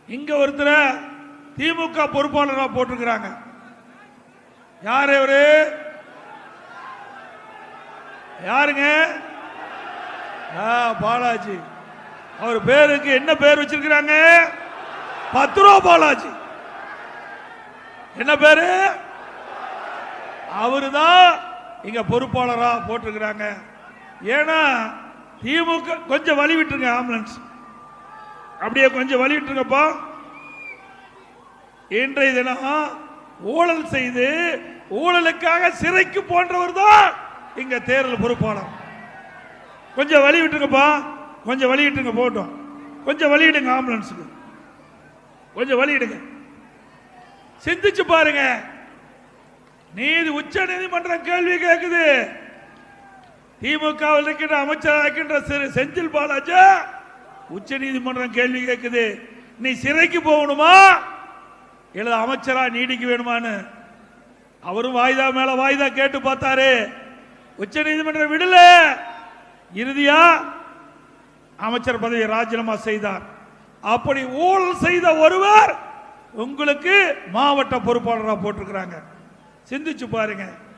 இங்க ஒருத்தர் திமுக பொறுப்பாளராக போட்டிருக்கிறாங்க. யார் அவரு? யாருங்க? பாலாஜி. அவர் பேருக்கு என்ன பேர் வச்சிருக்கிறாங்க? 10 ரூபா பாலாஜி. என்ன பேரு? அவருதான் இங்க பொறுப்பாளரா போட்டிருக்கிறாங்க. ஏன்னா திமுக கொஞ்சம் வழி விட்டுருங்க, ஆம்புலன்ஸ் அப்படியே கொஞ்சம் வழி விட்டுருங்கப்பா. இன்றைய தினம் ஊழல் செய்து ஊழலுக்காக சிறைக்கு போன்றவர் தான் இங்க தேர்தல் பொறுப்பாளர். கொஞ்சம் வழி விட்டுருங்கப்பா, கொஞ்சம் வழி விட்டுருங்க. போட்டோம், கொஞ்சம் வழியிடுங்க, ஆம்புலன்ஸுக்கு கொஞ்சம் வழியிடுங்க. சிந்திச்சு பாருங்க. உச்ச நீதிமன்றம் கேள்வி கேட்குது. திமுக இருக்கின்ற அமைச்சராக இருக்கின்ற செந்தில் பாலாஜி உச்ச நீதிமன்றம் கேள்வி கேட்குது, நீ சிறைக்கு போகணுமா இல்ல அமைச்சரா நீடிக்க வேணுமான்னு. அவரும் வாய்தா மேல வாய்தா கேட்டு பார்த்தாரு, உச்ச நீதிமன்றம் விடல. இறுதியா அமைச்சர் பதவியை ராஜினாமா செய்தார். அப்படி ஊழல் செய்த ஒருவர் உங்களுக்கு மாவட்ட பொறுப்பாளராக போட்டிருக்கிறாங்க. சிந்திச்சு பாருங்க.